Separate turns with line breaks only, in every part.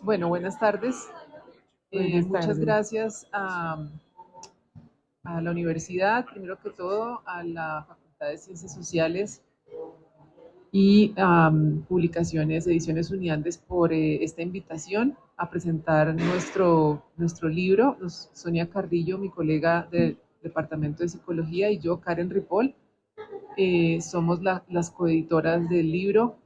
Bueno, buenas tardes.
Buenas
Muchas
tardes.
gracias a la universidad, primero que todo, a la Facultad de Ciencias Sociales y Publicaciones, Ediciones Uniandes por esta invitación a presentar nuestro libro. Sonia Carrillo, mi colega del Departamento de Psicología, y yo, Karen Ripoll, somos las coeditoras del libro.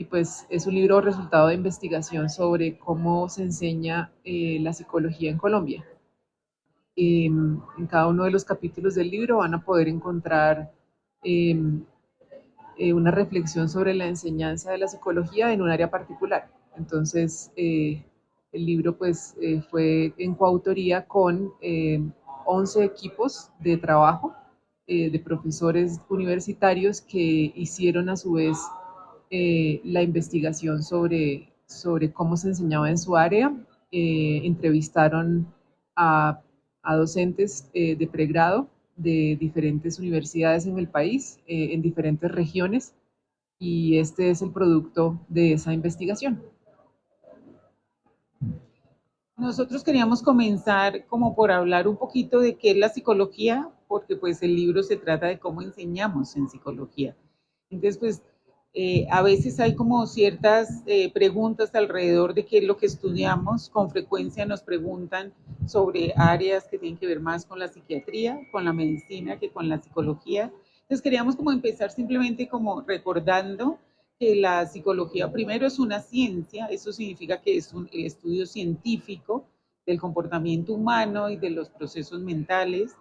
Y pues es un libro resultado de investigación sobre cómo se enseña la psicología en Colombia. En cada uno de los capítulos del libro van a poder encontrar eh, una reflexión sobre la enseñanza de la psicología en un área particular. Entonces, el libro pues fue en coautoría con 11 equipos de trabajo de profesores universitarios que hicieron a su vez la investigación sobre cómo se enseñaba en su área. Entrevistaron a, a docentes de pregrado de diferentes universidades en el país, en diferentes regiones, y este es el producto de esa investigación.
Nosotros queríamos comenzar como por hablar un poquito de qué es la psicología, porque pues el libro se trata de cómo enseñamos en psicología. Entonces, pues a veces hay como ciertas preguntas alrededor de qué es lo que estudiamos. Con frecuencia nos preguntan sobre áreas que tienen que ver más con la psiquiatría, con la medicina, que con la psicología. Entonces queríamos como empezar simplemente como recordando que la psicología primero es una ciencia, eso significa que es el estudio científico del comportamiento humano y de los procesos mentales,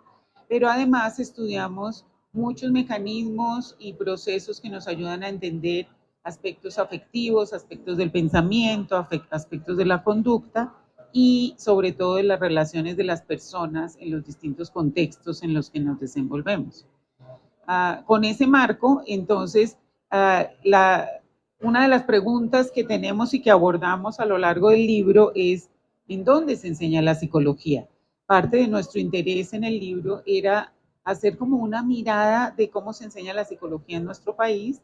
pero además estudiamos muchos mecanismos y procesos que nos ayudan a entender aspectos afectivos, aspectos del pensamiento, aspectos de la conducta y sobre todo de las relaciones de las personas en los distintos contextos en los que nos desenvolvemos. Con ese marco, entonces, una de las preguntas que tenemos y que abordamos a lo largo del libro es, ¿en dónde se enseña la psicología? Parte de nuestro interés en el libro era hacer como una mirada de cómo se enseña la psicología en nuestro país,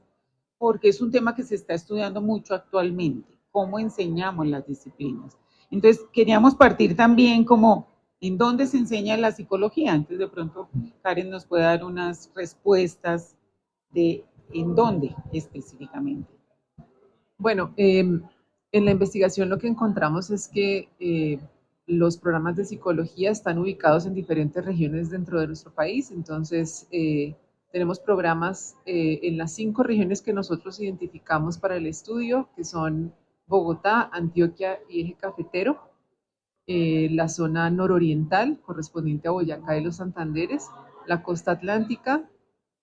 porque es un tema que se está estudiando mucho actualmente, cómo enseñamos las disciplinas. Entonces, queríamos partir también como en dónde se enseña la psicología. Entonces, de pronto, Karen nos puede dar unas respuestas de en dónde específicamente.
Bueno, en la investigación lo que encontramos es que los programas de psicología están ubicados en diferentes regiones dentro de nuestro país. Entonces, tenemos programas en las 5 regiones que nosotros identificamos para el estudio, que son Bogotá, Antioquia y Eje Cafetero, la zona nororiental, correspondiente a Boyacá y los Santanderes, la costa atlántica,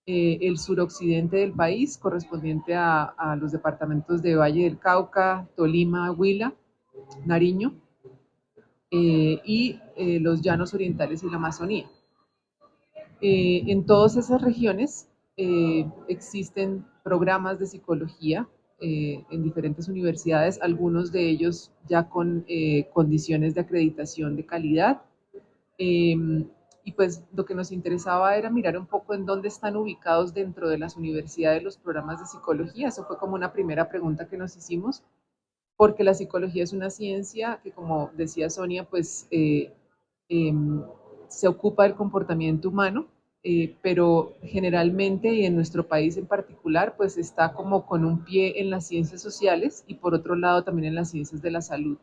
el suroccidente del país, correspondiente a los departamentos de Valle del Cauca, Tolima, Huila, Nariño, y los llanos orientales y la Amazonía. En todas esas regiones existen programas de psicología en diferentes universidades, algunos de ellos ya con condiciones de acreditación de calidad. Eh, y pues lo que nos interesaba era mirar un poco en dónde están ubicados dentro de las universidades los programas de psicología. Eso fue como una primera pregunta que nos hicimos, porque la psicología es una ciencia que, como decía Sonia, pues eh, se ocupa del comportamiento humano, pero generalmente y en nuestro país en particular, pues está como con un pie en las ciencias sociales y por otro lado también en las ciencias de la salud.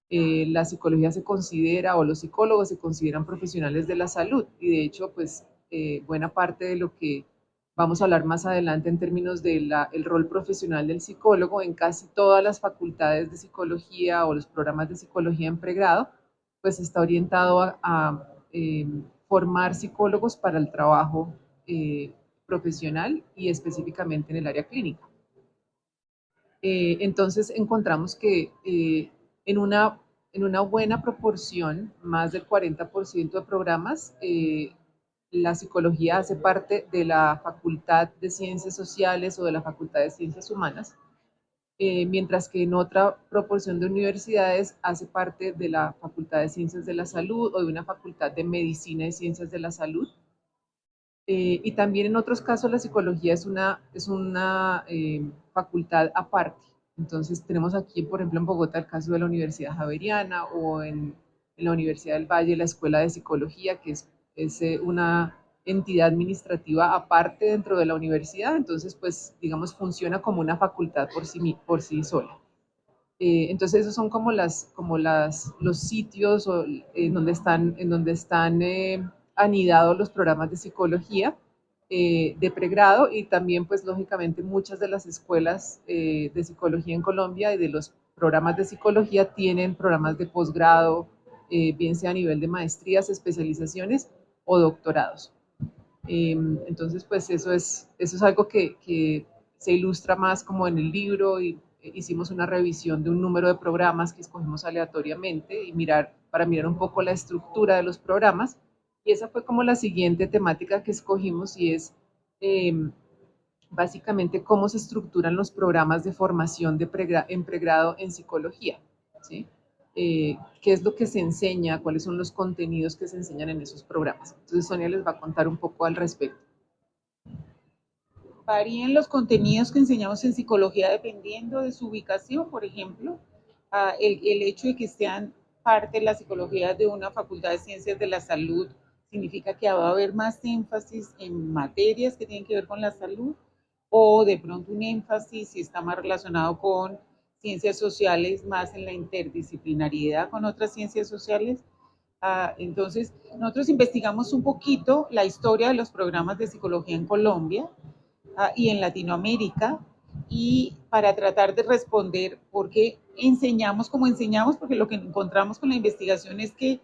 La psicología se considera, o los psicólogos se consideran profesionales de la salud, y de hecho, pues buena parte de lo que vamos a hablar más adelante en términos del el rol profesional del psicólogo en casi todas las facultades de psicología o los programas de psicología en pregrado, pues está orientado a formar psicólogos para el trabajo profesional y específicamente en el área clínica. Entonces encontramos que en, una, en una buena proporción, más del 40% de programas, la psicología hace parte de la Facultad de Ciencias Sociales o de la Facultad de Ciencias Humanas, mientras que en otra proporción de universidades hace parte de la Facultad de Ciencias de la Salud o de una Facultad de Medicina y Ciencias de la Salud. Y también en otros casos la psicología es una facultad aparte. Entonces tenemos aquí, por ejemplo, en Bogotá el caso de la Universidad Javeriana o en la Universidad del Valle la Escuela de Psicología, que es una entidad administrativa aparte dentro de la universidad, entonces pues digamos funciona como una facultad por sí sola. Entonces esos son los sitios en donde están anidados los programas de psicología de pregrado y también pues lógicamente muchas de las escuelas de psicología en Colombia y de los programas de psicología tienen programas de posgrado, bien sea a nivel de maestrías, especializaciones o doctorados. Entonces, pues eso es algo que se ilustra más como en el libro y hicimos una revisión de un número de programas que escogimos aleatoriamente y para mirar un poco la estructura de los programas. Y esa fue como la siguiente temática que escogimos y es básicamente cómo se estructuran los programas de formación en pregrado en psicología, ¿sí? Qué es lo que se enseña, cuáles son los contenidos que se enseñan en esos programas. Entonces Sonia les va a contar un poco al respecto.
Varían los contenidos que enseñamos en psicología dependiendo de su ubicación, por ejemplo, el hecho de que sean parte de la psicología de una facultad de ciencias de la salud significa que va a haber más énfasis en materias que tienen que ver con la salud o de pronto un énfasis si está más relacionado con ciencias sociales, más en la interdisciplinariedad con otras ciencias sociales. Entonces, nosotros investigamos un poquito la historia de los programas de psicología en Colombia y en Latinoamérica, y para tratar de responder por qué enseñamos como enseñamos, porque lo que encontramos con la investigación es que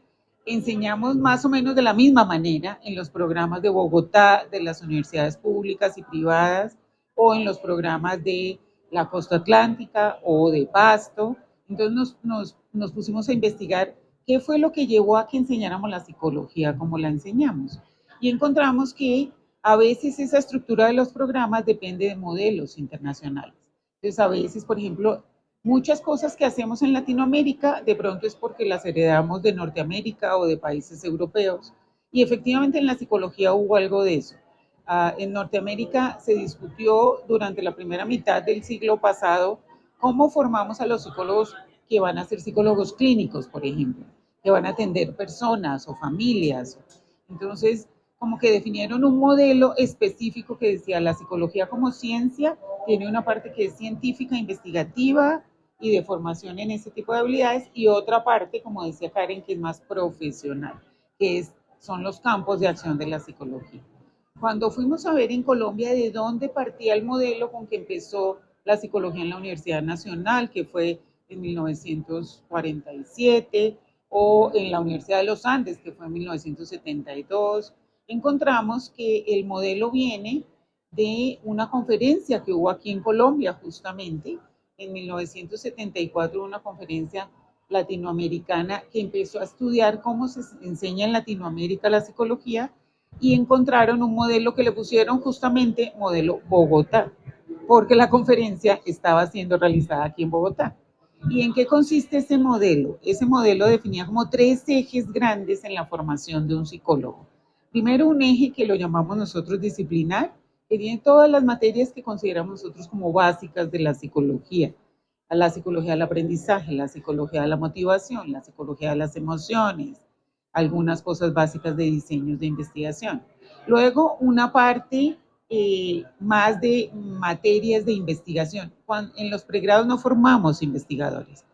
enseñamos más o menos de la misma manera en los programas de Bogotá, de las universidades públicas y privadas, o en los programas de la costa atlántica o de Pasto. Entonces nos pusimos a investigar qué fue lo que llevó a que enseñáramos la psicología como la enseñamos. Y encontramos que a veces esa estructura de los programas depende de modelos internacionales. Entonces, a veces, por ejemplo, muchas cosas que hacemos en Latinoamérica de pronto es porque las heredamos de Norteamérica o de países europeos. Y efectivamente en la psicología hubo algo de eso. En Norteamérica se discutió durante la primera mitad del siglo pasado cómo formamos a los psicólogos que van a ser psicólogos clínicos, por ejemplo, que van a atender personas o familias. Entonces, como que definieron un modelo específico que decía la psicología como ciencia tiene una parte que es científica, investigativa y de formación en ese tipo de habilidades y otra parte, como decía Karen, que es más profesional, son los campos de acción de la psicología. Cuando fuimos a ver en Colombia de dónde partía el modelo con que empezó la psicología en la Universidad Nacional, que fue en 1947, o en la Universidad de los Andes, que fue en 1972, encontramos que el modelo viene de una conferencia que hubo aquí en Colombia justamente en 1974, una conferencia latinoamericana que empezó a estudiar cómo se enseña en Latinoamérica la psicología y encontraron un modelo que le pusieron justamente modelo Bogotá, porque la conferencia estaba siendo realizada aquí en Bogotá. ¿Y en qué consiste ese modelo? Ese modelo definía como tres ejes grandes en la formación de un psicólogo. Primero, un eje que lo llamamos nosotros disciplinar, que tiene todas las materias que consideramos nosotros como básicas de la psicología del aprendizaje, la psicología de la motivación, la psicología de las emociones, algunas cosas básicas de diseños de investigación. Luego, una parte más de materias de investigación. En los pregrados no formamos investigadores.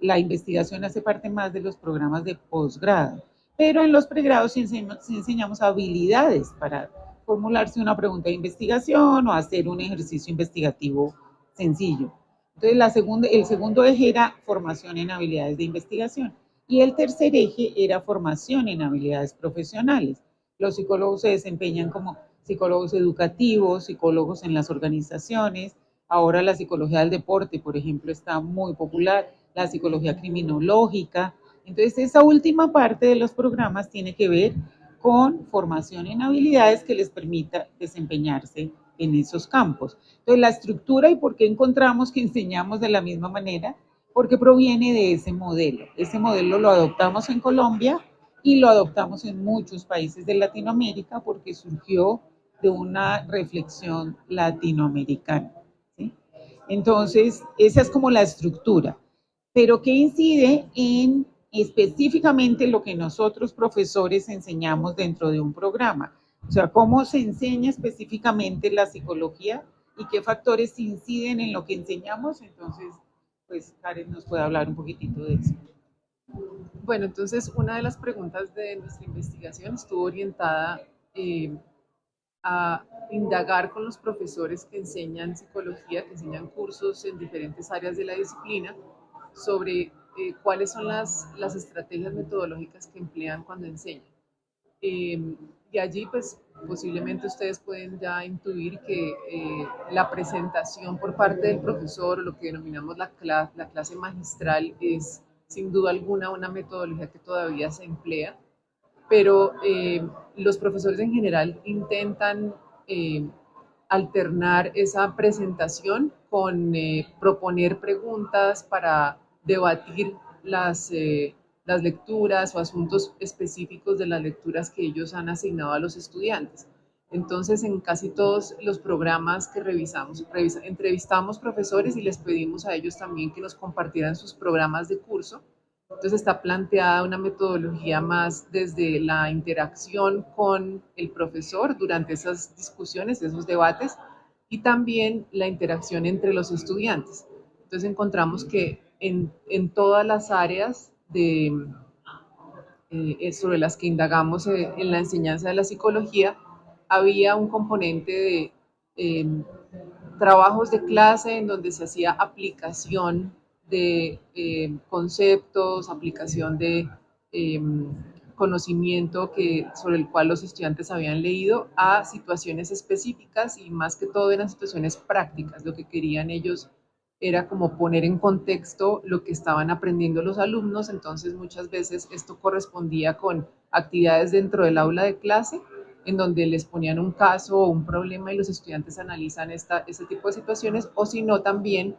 La investigación hace parte más de los programas de posgrado, pero en los pregrados sí enseñamos habilidades para formularse una pregunta de investigación o hacer un ejercicio investigativo sencillo. Entonces, el segundo eje era formación en habilidades de investigación y el tercer eje era formación en habilidades profesionales. Los psicólogos se desempeñan como psicólogos educativos, psicólogos en las organizaciones. Ahora la psicología del deporte, por ejemplo, está muy popular, la psicología criminológica. Entonces, esa última parte de los programas tiene que ver con formación en habilidades que les permita desempeñarse en esos campos. Entonces, la estructura y por qué encontramos que enseñamos de la misma manera, porque proviene de ese modelo. Ese modelo lo adoptamos en Colombia y lo adoptamos en muchos países de Latinoamérica porque surgió de una reflexión latinoamericana. ¿Sí? Entonces, esa es como la estructura. Pero ¿qué incide en específicamente lo que nosotros profesores enseñamos dentro de un programa? O sea, ¿cómo se enseña específicamente la psicología y qué factores inciden en lo que enseñamos? Entonces, pues Karen nos puede hablar un poquitito de eso.
Bueno, entonces una de las preguntas de nuestra investigación estuvo orientada eh, a indagar con los profesores que enseñan psicología, que enseñan cursos en diferentes áreas de la disciplina, sobre cuáles son las estrategias metodológicas que emplean cuando enseñan. Y allí, pues, posiblemente ustedes pueden ya intuir que la presentación por parte del profesor, lo que denominamos la clase magistral, es sin duda alguna una metodología que todavía se emplea, pero los profesores en general intentan eh, alternar esa presentación con proponer preguntas para debatir las lecturas o asuntos específicos de las lecturas que ellos han asignado a los estudiantes. Entonces, en casi todos los programas que entrevistamos profesores y les pedimos a ellos también que nos compartieran sus programas de curso. Entonces está planteada una metodología más desde la interacción con el profesor durante esas discusiones, esos debates, y también la interacción entre los estudiantes. Entonces encontramos que en todas las áreas sobre las que indagamos en la enseñanza de la psicología, había un componente de eh, trabajos de clase en donde se hacía aplicación de conceptos, aplicación de eh, conocimiento sobre el cual los estudiantes habían leído a situaciones específicas y más que todo eran situaciones prácticas. Lo que querían ellos era como poner en contexto lo que estaban aprendiendo los alumnos, entonces muchas veces esto correspondía con actividades dentro del aula de clase en donde les ponían un caso o un problema y los estudiantes analizan este tipo de situaciones, o si no, también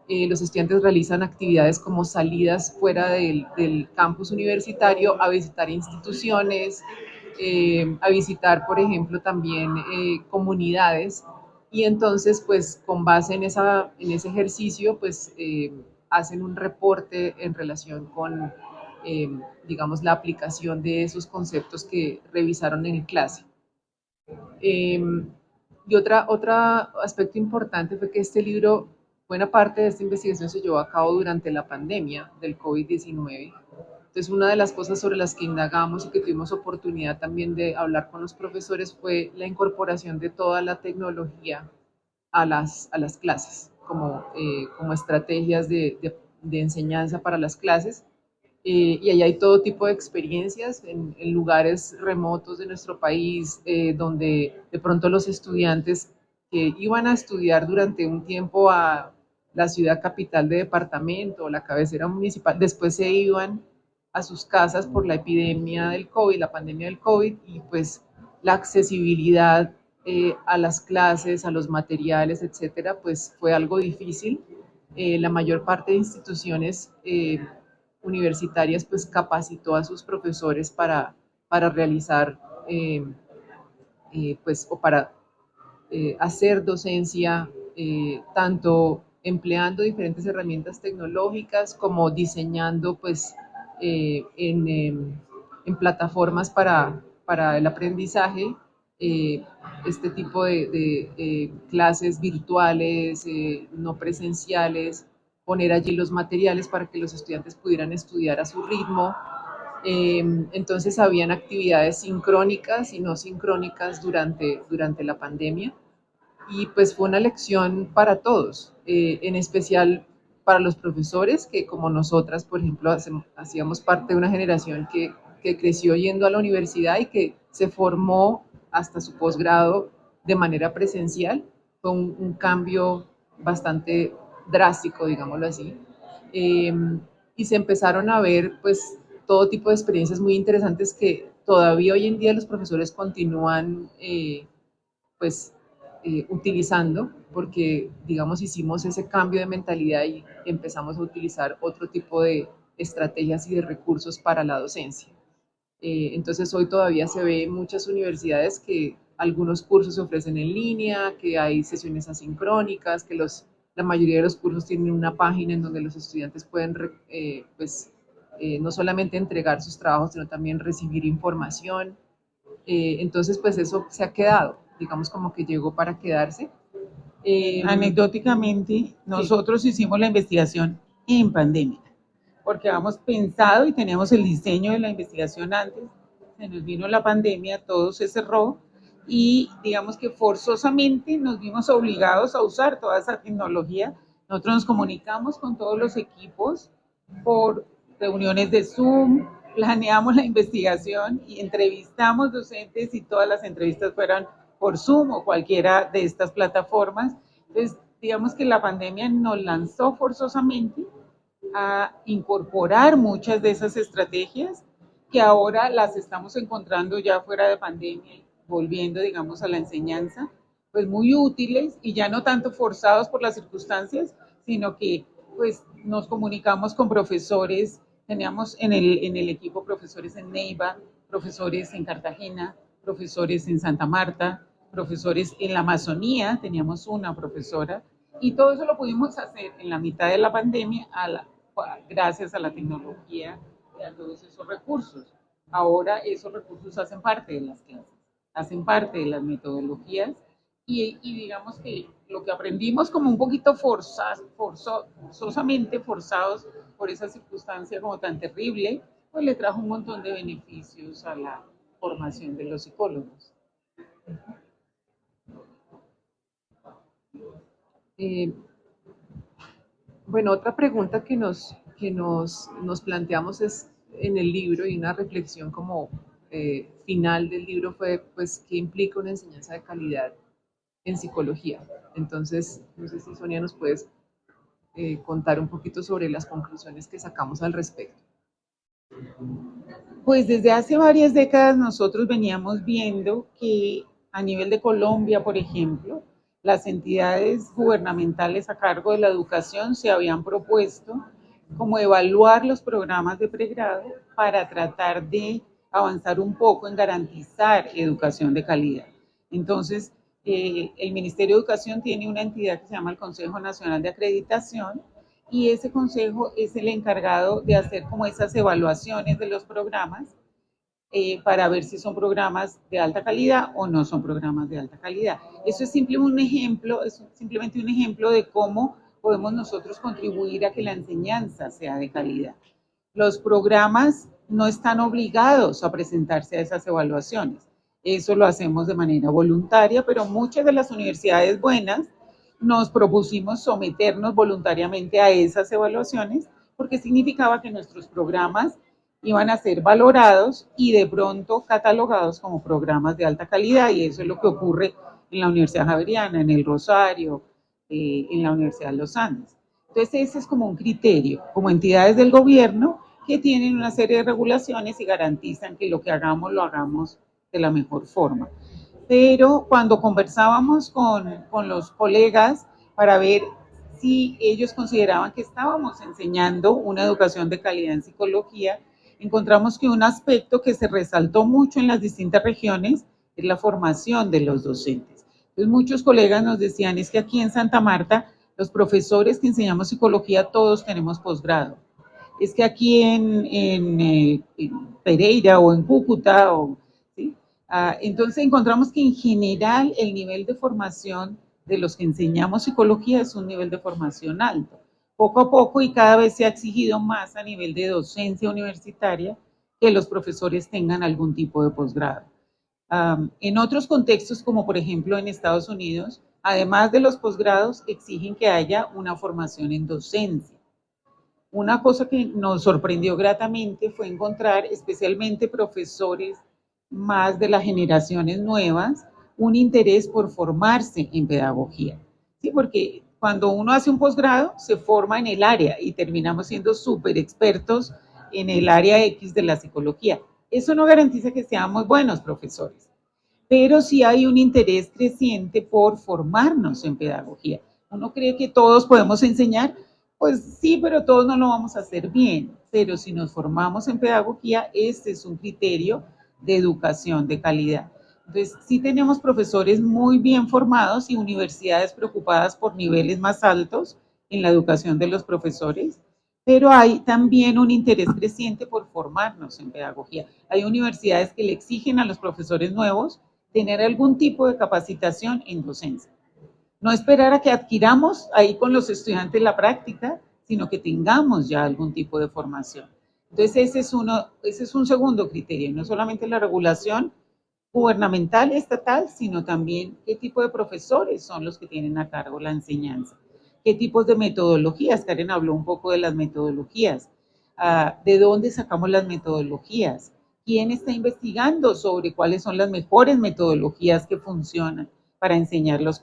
los estudiantes realizan actividades como salidas fuera del campus universitario a visitar instituciones, a visitar, por ejemplo, también comunidades, y entonces, pues, con base en ese ejercicio, pues, hacen un reporte en relación con, eh, digamos, la aplicación de esos conceptos que revisaron en clase. Eh, y otro aspecto importante fue que este libro, buena parte de esta investigación se llevó a cabo durante la pandemia del COVID-19. Entonces, una de las cosas sobre las que indagamos y que tuvimos oportunidad también de hablar con los profesores fue la incorporación de toda la tecnología a las clases, como estrategias de enseñanza para las clases. Y ahí hay todo tipo de experiencias en lugares remotos de nuestro país, donde de pronto los estudiantes que iban a estudiar durante un tiempo a la ciudad capital de departamento o la cabecera municipal, después se iban a sus casas por la epidemia del COVID, la pandemia del COVID, y pues la accesibilidad a las clases, a los materiales, etcétera, pues fue algo difícil. La mayor parte de instituciones universitarias pues capacitó a sus profesores para realizar pues o para hacer docencia tanto empleando diferentes herramientas tecnológicas como diseñando pues en plataformas para el aprendizaje este tipo de clases virtuales, no presenciales, poner allí los materiales para que los estudiantes pudieran estudiar a su ritmo. Entonces habían actividades sincrónicas y no sincrónicas durante la pandemia y pues fue una lección para todos, en especial para los profesores que como nosotras, por ejemplo, hacíamos parte de una generación que creció yendo a la universidad y que se formó hasta su posgrado de manera presencial. Fue un cambio bastante drástico, digámoslo así. Eh, y se empezaron a ver pues todo tipo de experiencias muy interesantes que todavía hoy en día los profesores continúan pues utilizando, porque digamos hicimos ese cambio de mentalidad y empezamos a utilizar otro tipo de estrategias y de recursos para la docencia. Entonces hoy todavía se ve en muchas universidades que algunos cursos se ofrecen en línea, que hay sesiones asincrónicas, que los La mayoría de los cursos tienen una página en donde los estudiantes pueden no solamente entregar sus trabajos, sino también recibir información. Entonces, pues eso se ha quedado, digamos como que llegó para quedarse.
Anecdóticamente, nosotros hicimos la investigación en pandemia, porque habíamos pensado y teníamos el diseño de la investigación antes, se nos vino la pandemia, todo se cerró y digamos que forzosamente nos vimos obligados a usar toda esa tecnología. Nosotros nos comunicamos con todos los equipos por reuniones de Zoom, planeamos la investigación y entrevistamos docentes y todas las entrevistas fueron por Zoom o cualquiera de estas plataformas. Entonces, digamos que la pandemia nos lanzó forzosamente a incorporar muchas de esas estrategias que ahora las estamos encontrando ya fuera de pandemia, volviendo, digamos, a la enseñanza, pues muy útiles y ya no tanto forzados por las circunstancias, sino que pues nos comunicamos con profesores, teníamos en el equipo profesores en Neiva, profesores en Cartagena, profesores en Santa Marta, profesores en la Amazonía, teníamos una profesora, y todo eso lo pudimos hacer en la mitad de la pandemia gracias a la tecnología y a todos esos recursos. Ahora esos recursos hacen parte de las clases, hacen parte de las metodologías y digamos que lo que aprendimos como un poquito forzosamente forzados por esa circunstancia como tan terrible, pues le trajo un montón de beneficios a la formación de los psicólogos.
Bueno, otra pregunta nos planteamos es en el libro y una reflexión como final del libro fue, pues, ¿qué implica una enseñanza de calidad en psicología? Entonces, no sé si Sonia nos puedes contar un poquito sobre las conclusiones que sacamos al respecto.
Pues desde hace varias décadas nosotros veníamos viendo que a nivel de Colombia, por ejemplo, las entidades gubernamentales a cargo de la educación se habían propuesto como evaluar los programas de pregrado para tratar de avanzar un poco en garantizar educación de calidad. Entonces, el Ministerio de Educación tiene una entidad que se llama el Consejo Nacional de Acreditación y ese consejo es el encargado de hacer como esas evaluaciones de los programas para ver si son programas de alta calidad o no son programas de alta calidad. Eso es simplemente un ejemplo de cómo podemos nosotros contribuir a que la enseñanza sea de calidad. Los programas no están obligados a presentarse a esas evaluaciones. Eso lo hacemos de manera voluntaria, pero muchas de las universidades buenas nos propusimos someternos voluntariamente a esas evaluaciones porque significaba que nuestros programas iban a ser valorados y de pronto catalogados como programas de alta calidad, y eso es lo que ocurre en la Universidad Javeriana, en el Rosario, en la Universidad de los Andes. Entonces ese es como un criterio, como entidades del gobierno que tienen una serie de regulaciones y garantizan que lo que hagamos lo hagamos de la mejor forma. Pero cuando conversábamos con los colegas para ver si ellos consideraban que estábamos enseñando una educación de calidad en psicología, encontramos que un aspecto que se resaltó mucho en las distintas regiones es la formación de los docentes. Entonces muchos colegas nos decían, es que aquí en Santa Marta los profesores que enseñamos psicología todos tenemos posgrado. Es que aquí en Pereira o en Cúcuta, ¿sí? Entonces encontramos que en general el nivel de formación de los que enseñamos psicología es un nivel de formación alto. Poco a poco y cada vez se ha exigido más a nivel de docencia universitaria que los profesores tengan algún tipo de posgrado. En otros contextos, como por ejemplo en Estados Unidos, además de los posgrados, exigen que haya una formación en docencia. Una cosa que nos sorprendió gratamente fue encontrar, especialmente profesores más de las generaciones nuevas, un interés por formarse en pedagogía. Sí, porque cuando uno hace un posgrado, se forma en el área y terminamos siendo súper expertos en el área X de la psicología. Eso no garantiza que seamos buenos profesores, pero sí hay un interés creciente por formarnos en pedagogía. Uno cree que todos podemos enseñar, pues sí, pero todos no lo vamos a hacer bien. Pero si nos formamos en pedagogía, este es un criterio de educación de calidad. Entonces, sí tenemos profesores muy bien formados y universidades preocupadas por niveles más altos en la educación de los profesores, pero hay también un interés creciente por formarnos en pedagogía. Hay universidades que le exigen a los profesores nuevos tener algún tipo de capacitación en docencia. No esperar a que adquiramos ahí con los estudiantes la práctica, sino que tengamos ya algún tipo de formación. Entonces, ese es un segundo criterio, no solamente la regulación gubernamental y estatal, sino también qué tipo de profesores son los que tienen a cargo la enseñanza, qué tipos de metodologías. Karen habló un poco de las metodologías, de dónde sacamos las metodologías, quién está investigando sobre cuáles son las mejores metodologías que funcionan para enseñar los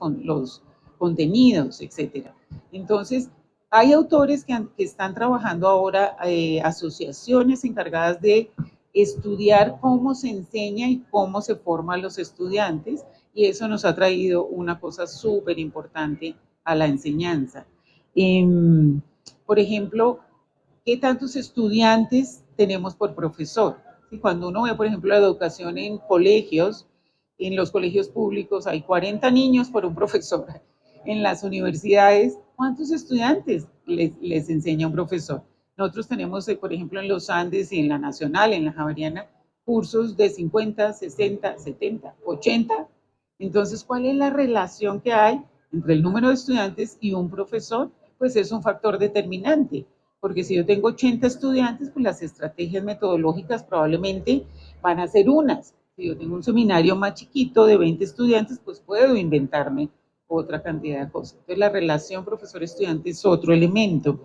contenidos, etcétera. Entonces, hay autores que están trabajando ahora, asociaciones encargadas de estudiar cómo se enseña y cómo se forman los estudiantes, y eso nos ha traído una cosa súper importante a la enseñanza. Por ejemplo, ¿qué tantos estudiantes tenemos por profesor? Y cuando uno ve, por ejemplo, la educación en colegios, en los colegios públicos hay 40 niños por un profesor. En las universidades, ¿cuántos estudiantes les enseña un profesor? Nosotros tenemos, por ejemplo, en los Andes y en la Nacional, en la Javeriana, cursos de 50, 60, 70, 80. Entonces, ¿cuál es la relación que hay entre el número de estudiantes y un profesor? Pues es un factor determinante, porque si yo tengo 80 estudiantes, pues las estrategias metodológicas probablemente van a ser unas. Si yo tengo un seminario más chiquito de 20 estudiantes, pues puedo inventarme otra cantidad de cosas. Entonces, la relación profesor-estudiante es otro elemento.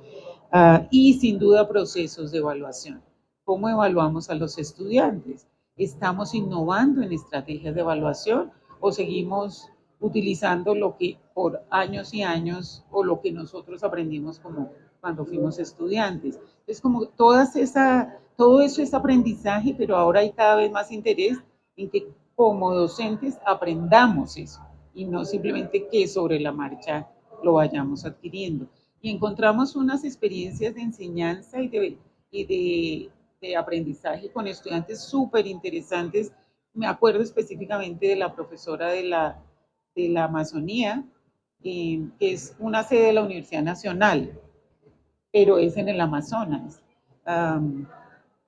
Y sin duda procesos de evaluación. ¿Cómo evaluamos a los estudiantes? ¿Estamos innovando en estrategias de evaluación o seguimos utilizando lo que por años y años o lo que nosotros aprendimos como cuando fuimos estudiantes? Es como todo eso es aprendizaje, pero ahora hay cada vez más interés en que como docentes aprendamos eso y no simplemente que sobre la marcha lo vayamos adquiriendo. Y encontramos unas experiencias de enseñanza y de aprendizaje con estudiantes súper interesantes. Me acuerdo específicamente de la profesora de la Amazonía, que es una sede de la Universidad Nacional, pero es en el Amazonas.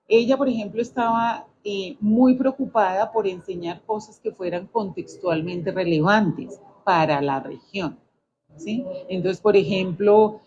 Ella, por ejemplo, estaba muy preocupada por enseñar cosas que fueran contextualmente relevantes para la región. ¿Sí? Entonces, por ejemplo,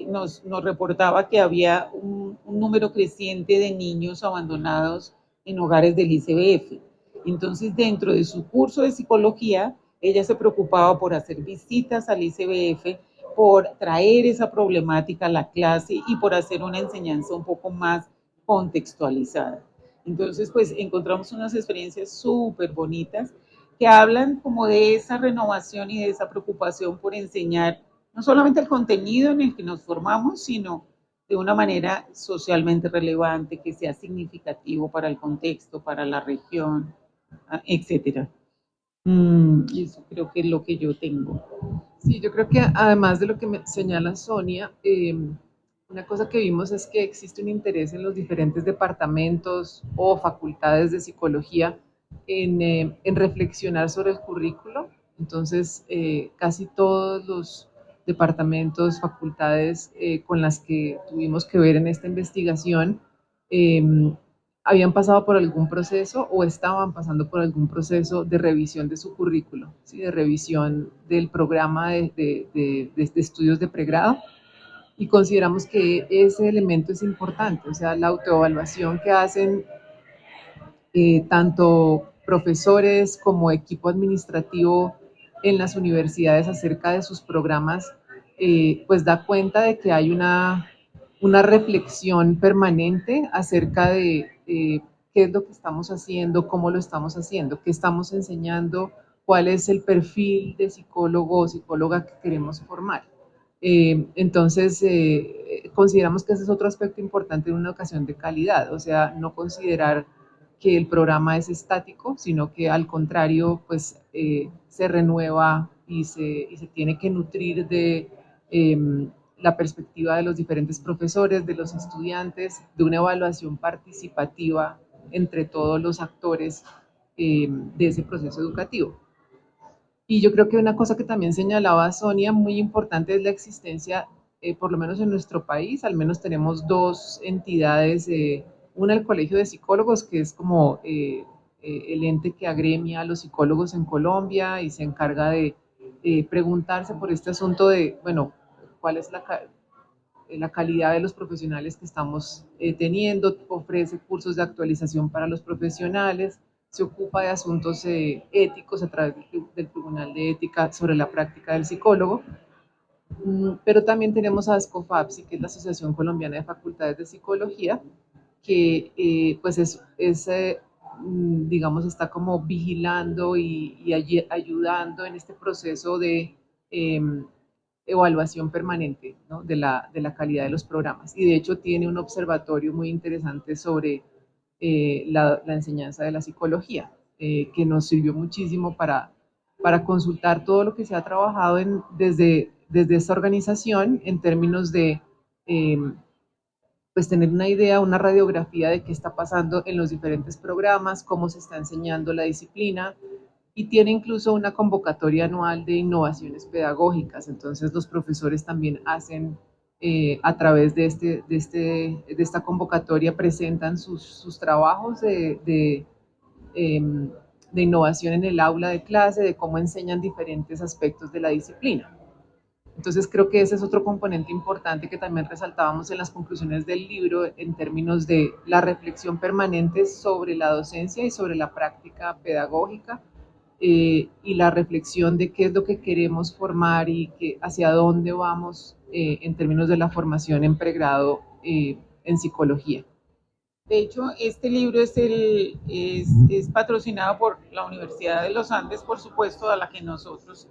nos reportaba que había un número creciente de niños abandonados en hogares del ICBF. Entonces, dentro de su curso de psicología, ella se preocupaba por hacer visitas al ICBF, por traer esa problemática a la clase y por hacer una enseñanza un poco más contextualizada. Entonces, pues encontramos unas experiencias súper bonitas que hablan como de esa renovación y de esa preocupación por enseñar no solamente el contenido en el que nos formamos, sino de una manera socialmente relevante, que sea significativo para el contexto, para la región, etcétera. Eso creo que es lo que yo tengo.
Sí, yo creo que además de lo que me señala Sonia, una cosa que vimos es que existe un interés en los diferentes departamentos o facultades de psicología en reflexionar sobre el currículo. Entonces, casi todos los departamentos, facultades con las que tuvimos que ver en esta investigación, eh, habían pasado por algún proceso o estaban pasando por algún proceso de revisión de su currículo, ¿sí? De revisión del programa de estudios de pregrado, y consideramos que ese elemento es importante, o sea, la autoevaluación que hacen tanto profesores como equipo administrativo en las universidades acerca de sus programas, pues da cuenta de que hay una reflexión permanente acerca de qué es lo que estamos haciendo, cómo lo estamos haciendo, qué estamos enseñando, cuál es el perfil de psicólogo o psicóloga que queremos formar. Entonces, consideramos que ese es otro aspecto importante de una educación de calidad, o sea, no considerar que el programa es estático, sino que al contrario, pues se renueva y se tiene que nutrir de la perspectiva de los diferentes profesores, de los estudiantes, de una evaluación participativa entre todos los actores de ese proceso educativo. Y yo creo que una cosa que también señalaba Sonia, muy importante, es la existencia, por lo menos en nuestro país, al menos tenemos dos entidades, una el Colegio de Psicólogos, que es como el ente que agremia a los psicólogos en Colombia y se encarga de preguntarse por este asunto de, bueno, cuál es la calidad de los profesionales que estamos teniendo, ofrece cursos de actualización para los profesionales, se ocupa de asuntos éticos a través del Tribunal de Ética sobre la práctica del psicólogo, pero también tenemos a ASCOFAPSI, que es la Asociación Colombiana de Facultades de Psicología, que pues digamos, está como vigilando y ayudando en este proceso de evaluación permanente, ¿no? de la calidad de los programas. Y de hecho tiene un observatorio muy interesante sobre la enseñanza de la psicología, que nos sirvió muchísimo para consultar todo lo que se ha trabajado desde esta organización en términos de eh, pues tener una idea, una radiografía de qué está pasando en los diferentes programas, cómo se está enseñando la disciplina, y tiene incluso una convocatoria anual de innovaciones pedagógicas. Entonces los profesores también hacen, a través de esta convocatoria, presentan sus trabajos de innovación en el aula de clase, de cómo enseñan diferentes aspectos de la disciplina. Entonces creo que ese es otro componente importante que también resaltábamos en las conclusiones del libro en términos de la reflexión permanente sobre la docencia y sobre la práctica pedagógica, y la reflexión de qué es lo que queremos formar y hacia dónde vamos en términos de la formación en pregrado en psicología.
De hecho, este libro es patrocinado por la Universidad de los Andes, por supuesto, de la que nosotros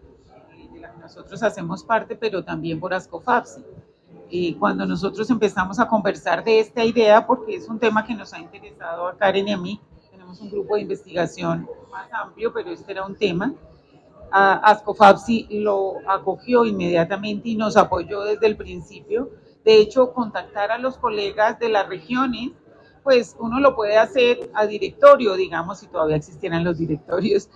hacemos parte, pero también por ASCOFAPSI. Cuando nosotros empezamos a conversar de esta idea, porque es un tema que nos ha interesado a Karen y a mí, tenemos un grupo de investigación más amplio, pero este era un tema, ASCOFAPSI lo acogió inmediatamente y nos apoyó desde el principio. De hecho, contactar a los colegas de las regiones, pues uno lo puede hacer a directorio, digamos, si todavía existieran los directorios,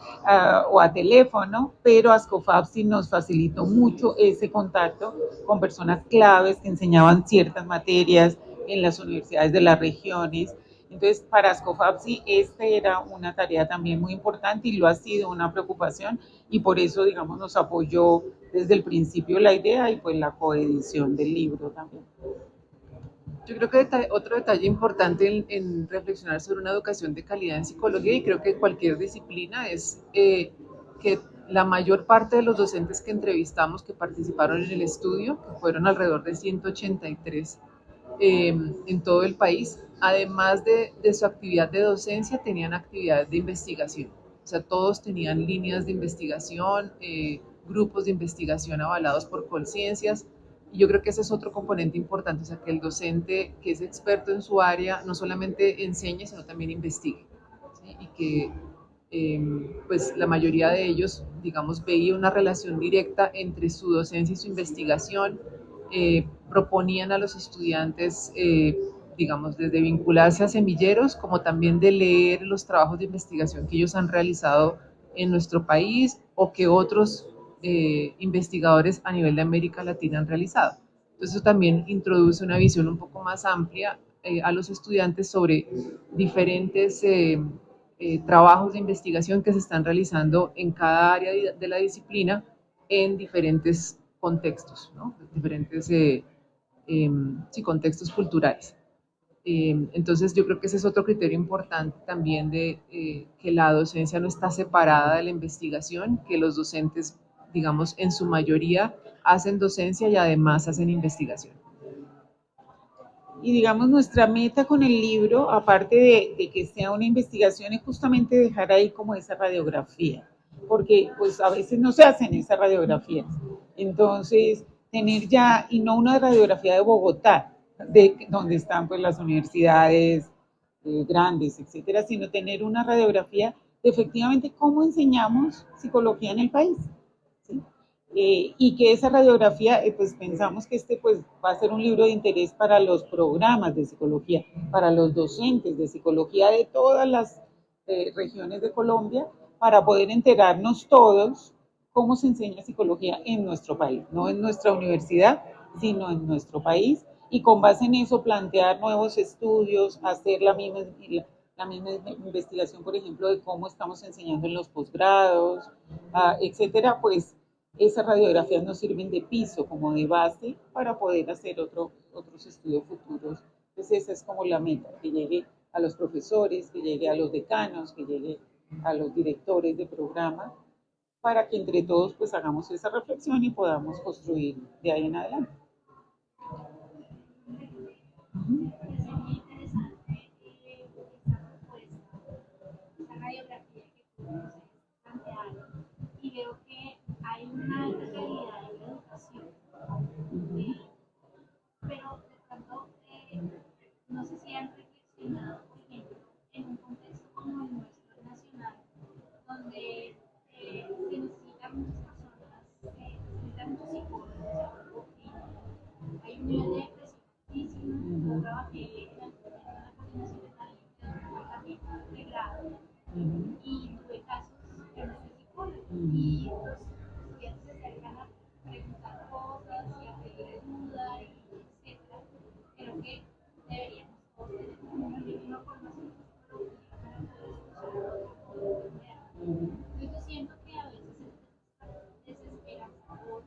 o a teléfono, pero ASCOFAPSI nos facilitó mucho ese contacto con personas claves que enseñaban ciertas materias en las universidades de las regiones. Entonces, para ASCOFAPSI, esta era una tarea también muy importante y lo ha sido una preocupación, y por eso, digamos, nos apoyó desde el principio la idea y pues la coedición del libro también.
Yo creo que otro detalle importante en reflexionar sobre una educación de calidad en psicología, y creo que cualquier disciplina, es que la mayor parte de los docentes que entrevistamos que participaron en el estudio, que fueron alrededor de 183 en todo el país, además de su actividad de docencia, tenían actividades de investigación. O sea, todos tenían líneas de investigación, grupos de investigación avalados por Colciencias. Y yo creo que ese es otro componente importante, o sea, que el docente que es experto en su área no solamente enseñe, sino también investigue, ¿sí? Y que pues la mayoría de ellos, digamos, veía una relación directa entre su docencia y su investigación. Proponían a los estudiantes, digamos, desde vincularse a semilleros, como también de leer los trabajos de investigación que ellos han realizado en nuestro país o que otros investigadores a nivel de América Latina han realizado. Entonces eso también introduce una visión un poco más amplia a los estudiantes sobre diferentes trabajos de investigación que se están realizando en cada área de la disciplina en diferentes contextos, ¿no? Diferentes sí, contextos culturales. Entonces yo creo que ese es otro criterio importante también de que la docencia no está separada de la investigación, que los docentes, digamos, en su mayoría hacen docencia y además hacen investigación.
Y digamos, nuestra meta con el libro, aparte de que sea una investigación, es justamente dejar ahí como esa radiografía, porque pues a veces no se hacen esas radiografías. Entonces, tener ya, y no una radiografía de Bogotá, de donde están pues las universidades grandes, etcétera, sino tener una radiografía de efectivamente cómo enseñamos psicología en el país. ¿Sí? Y que esa radiografía, pues pensamos que este pues va a ser un libro de interés para los programas de psicología, para los docentes de psicología de todas las regiones de Colombia para poder enterarnos todos cómo se enseña psicología en nuestro país, no en nuestra universidad, sino en nuestro país, y con base en eso plantear nuevos estudios, hacer la misma investigación, por ejemplo, de cómo estamos enseñando en los posgrados, etcétera. Pues esas radiografías nos sirven de piso, como de base, para poder hacer otros estudios futuros. Entonces esa es como la meta, que llegue a los profesores, que llegue a los decanos, que llegue a los directores de programa, para que entre todos pues hagamos esa reflexión y podamos construir de ahí en adelante.
Radiografía que tú plantearon y veo que hay una alta calidad en la educación, pero de pronto no sé si han reflexionado, por ejemplo, en un contexto como el nuestro nacional, donde se necesitan muchas personas, se necesitan muchos psicólogos, hay un nivel de depresión altísimo. Yo trabajé en la coordinación de talento de un departamento de grado y tuve casos que no soy psicólogo y los estudiantes se acercan a preguntar cosas y a pedir ayuda y etcétera. Creo que deberíamos todos tener una mínima formación en psicología para poder solucionar los problemas. Entonces yo siento que a veces es desesperanzador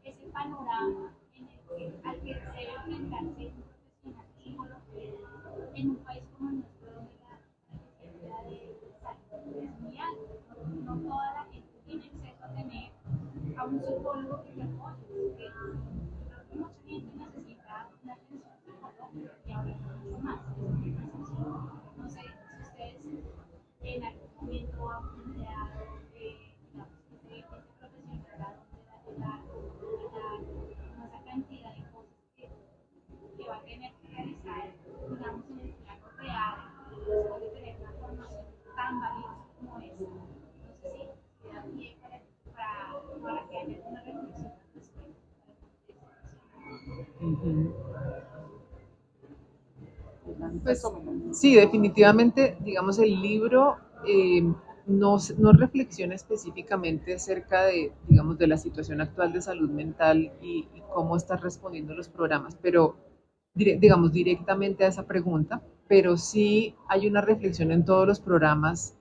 ese panorama en el que al que se debe enfrentarse un profesional de psicología en un país como el nuestro, donde la necesidad de salud es muy alta. No toda la gente tiene acceso a tener a un psicólogo que te apoye. Porque creo que mucha gente necesita una atención psicológica y ahorita mucho más. No sé si ustedes en algún momento han planteado, digamos, ese profesional de esa cantidad de cosas que va a tener que realizar, digamos, en el plano real, después de tener una formación tan valiosa como esta. No sé si da pie para que haya una reflexión al respecto.
Pues sí, definitivamente, digamos, el libro no reflexiona específicamente acerca de, digamos, de la situación actual de salud mental y cómo están respondiendo los programas, pero, digamos, directamente a esa pregunta, pero sí hay una reflexión en todos los programas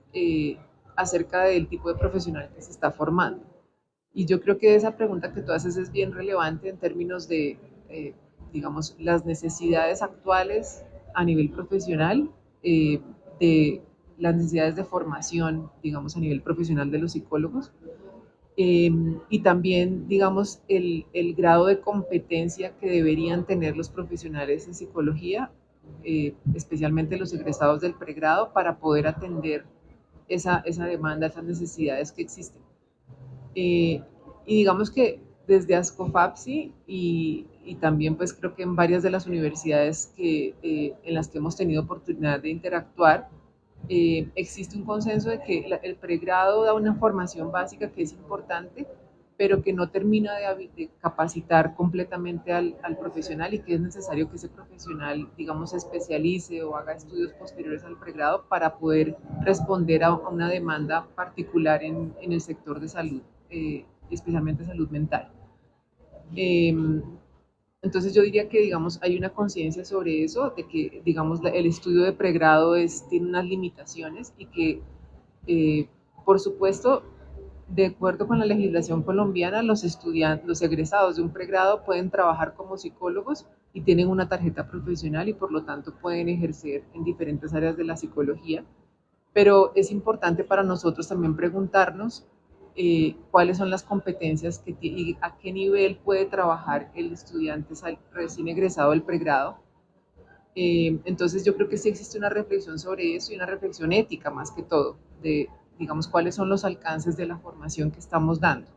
acerca del tipo de profesional que se está formando. Y yo creo que esa pregunta que tú haces es bien relevante en términos de, digamos, las necesidades actuales a nivel profesional, eh, de las necesidades de formación, digamos, a nivel profesional de los psicólogos, y también, digamos, grado de competencia que deberían tener los profesionales en psicología, especialmente los egresados del pregrado, para poder atender esa demanda, esas necesidades que existen. Y digamos que desde ASCOFAPSI y también pues creo que en varias de las universidades en las que hemos tenido oportunidad de interactuar, existe un consenso de que el pregrado da una formación básica que es importante, pero que no termina de capacitar completamente al profesional y que es necesario que ese profesional, digamos, se especialice o haga estudios posteriores al pregrado para poder responder a una demanda particular en el sector de salud, especialmente salud mental. Eh, entonces yo diría que, digamos, hay una conciencia sobre eso, de que, digamos, el estudio de pregrado tiene unas limitaciones y que, eh, por supuesto, de acuerdo con la legislación colombiana, los estudiantes, los egresados de un pregrado pueden trabajar como psicólogos y tienen una tarjeta profesional y por lo tanto pueden ejercer en diferentes áreas de la psicología, pero es importante para nosotros también preguntarnos cuáles son las competencias y a qué nivel puede trabajar el estudiante recién egresado del pregrado. Entonces yo creo que sí existe una reflexión sobre eso y una reflexión ética más que todo, de, digamos, cuáles son los alcances de la formación que estamos dando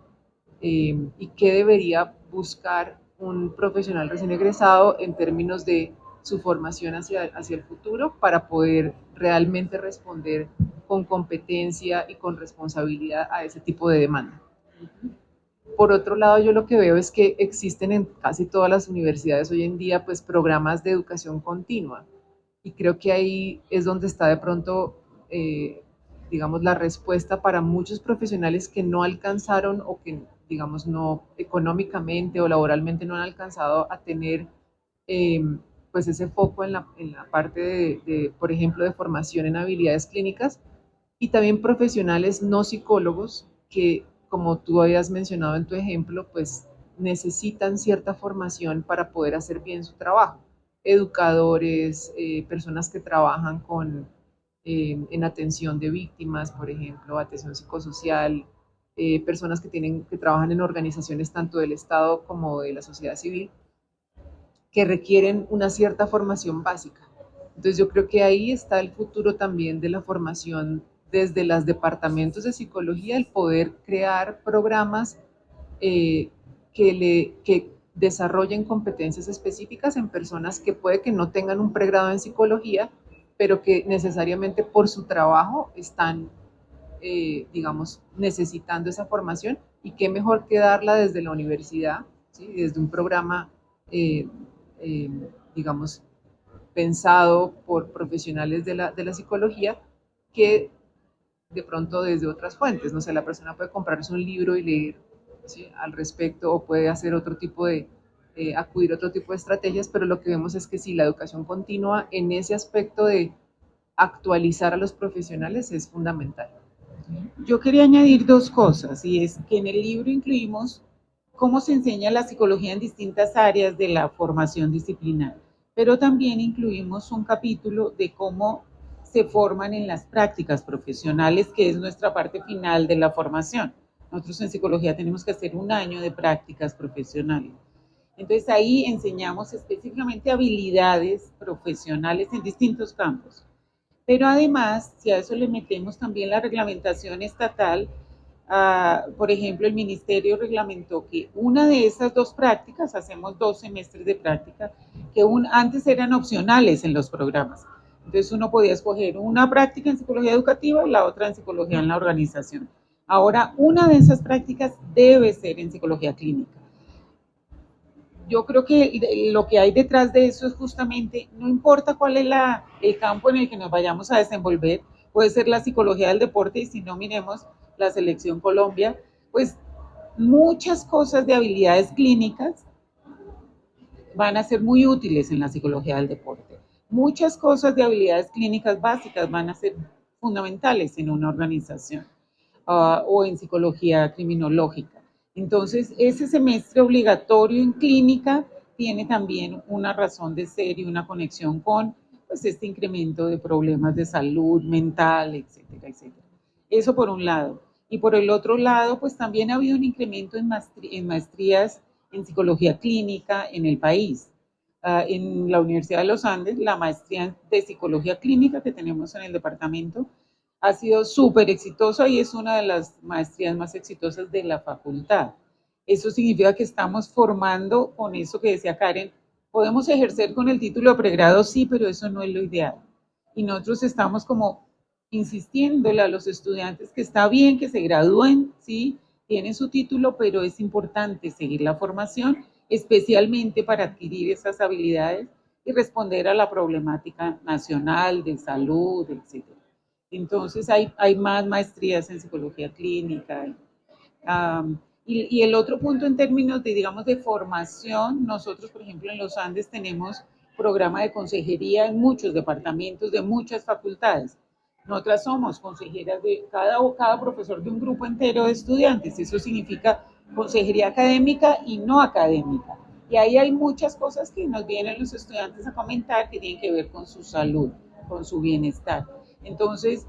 y qué debería buscar un profesional recién egresado en términos de su formación hacia el futuro para poder realmente responder con competencia y con responsabilidad a ese tipo de demanda. Por otro lado, yo lo que veo es que existen en casi todas las universidades hoy en día pues programas de educación continua y creo que ahí es donde está de pronto digamos, la respuesta para muchos profesionales que no alcanzaron o que, digamos, no económicamente o laboralmente no han alcanzado a tener eh, pues ese foco en la parte por ejemplo, de formación en habilidades clínicas y también profesionales no psicólogos que, como tú habías mencionado en tu ejemplo, pues necesitan cierta formación para poder hacer bien su trabajo. Educadores, personas que trabajan en atención de víctimas, por ejemplo, atención psicosocial, personas que trabajan en organizaciones tanto del Estado como de la sociedad civil, que requieren una cierta formación básica. Entonces yo creo que ahí está el futuro también de la formación desde los departamentos de psicología, el poder crear programas eh, que desarrollen competencias específicas en personas que puede que no tengan un pregrado en psicología, pero que necesariamente por su trabajo están, digamos, necesitando esa formación y qué mejor que darla desde la universidad, ¿sí? Desde un programa, eh, eh, digamos, pensado por profesionales de la psicología que de pronto desde otras fuentes. No sé, la persona puede comprarse un libro y leer, ¿sí?, al respecto o puede hacer otro tipo de, acudir a otro tipo de estrategias, pero lo que vemos es que sí, la educación continua en ese aspecto de actualizar a los profesionales es fundamental.
Yo quería añadir dos cosas, y es que en el libro incluimos cómo se enseña la psicología en distintas áreas de la formación disciplinar, pero también incluimos un capítulo de cómo se forman en las prácticas profesionales, que es nuestra parte final de la formación. Nosotros en psicología tenemos que hacer un año de prácticas profesionales. Entonces ahí enseñamos específicamente habilidades profesionales en distintos campos. Pero además, si a eso le metemos también la reglamentación estatal, por ejemplo, el ministerio reglamentó que una de esas dos prácticas, hacemos 2 semestres de práctica, que antes eran opcionales en los programas. Entonces uno podía escoger una práctica en psicología educativa y la otra en psicología en la organización. Ahora, una de esas prácticas debe ser en psicología clínica. Yo creo que lo que hay detrás de eso es justamente, no importa cuál es el campo en el que nos vayamos a desenvolver, puede ser la psicología del deporte, y si no, miremos la selección Colombia, pues muchas cosas de habilidades clínicas van a ser muy útiles en la psicología del deporte. Muchas cosas de habilidades clínicas básicas van a ser fundamentales en una organización, o en psicología criminológica. Entonces, ese semestre obligatorio en clínica tiene también una razón de ser y una conexión con, pues, este incremento de problemas de salud mental, etcétera, etcétera. Eso por un lado. Y por el otro lado, pues también ha habido un incremento en maestrías en psicología clínica en el país. En la Universidad de los Andes, la maestría de psicología clínica que tenemos en el departamento ha sido súper exitosa y es una de las maestrías más exitosas de la facultad. Eso significa que estamos formando con eso que decía Karen. Podemos ejercer con el título de pregrado, sí, pero eso no es lo ideal. Y nosotros estamos como insistiéndole a los estudiantes que está bien que se gradúen, sí, tienen su título, pero es importante seguir la formación, especialmente para adquirir esas habilidades y responder a la problemática nacional de salud, etcétera. Entonces hay más maestrías en psicología clínica. Y el otro punto en términos de, digamos, de formación, nosotros, por ejemplo, en los Andes tenemos programa de consejería en muchos departamentos de muchas facultades. Nosotras somos consejeras de cada profesor de un grupo entero de estudiantes. Eso significa consejería académica y no académica. Y ahí hay muchas cosas que nos vienen los estudiantes a comentar que tienen que ver con su salud, con su bienestar. Entonces,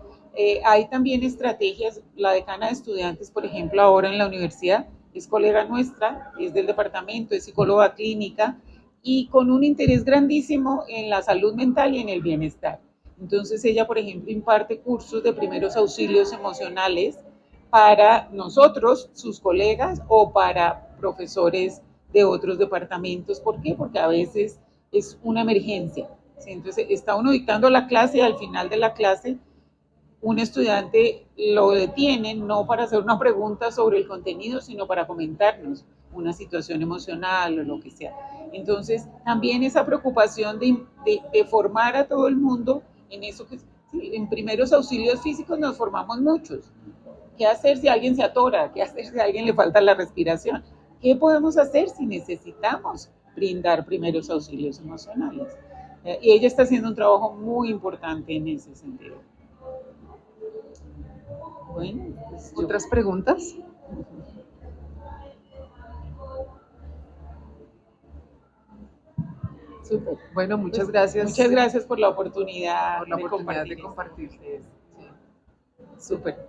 hay también estrategias. La decana de estudiantes, por ejemplo, ahora en la universidad, es colega nuestra, es del departamento, es psicóloga clínica y con un interés grandísimo en la salud mental y en el bienestar. Entonces ella, por ejemplo, imparte cursos de primeros auxilios emocionales para nosotros, sus colegas, o para profesores de otros departamentos. ¿Por qué? Porque a veces es una emergencia. ¿Sí? Entonces está uno dictando la clase y al final de la clase un estudiante lo detiene no para hacer una pregunta sobre el contenido, sino para comentarnos una situación emocional o lo que sea. Entonces, también esa preocupación de formar a todo el mundo en eso que En primeros auxilios físicos nos formamos muchos. ¿Qué hacer si alguien se atora? ¿Qué hacer si a alguien le falta la respiración? ¿Qué podemos hacer si necesitamos brindar primeros auxilios emocionales? Y ella está haciendo un trabajo muy importante en ese sentido. Bueno, pues
¿Otras preguntas?
Súper.
Bueno, muchas gracias.
Muchas gracias por la oportunidad,
por la oportunidad de
esto con
compartir.
ustedes.
Sí.
Súper.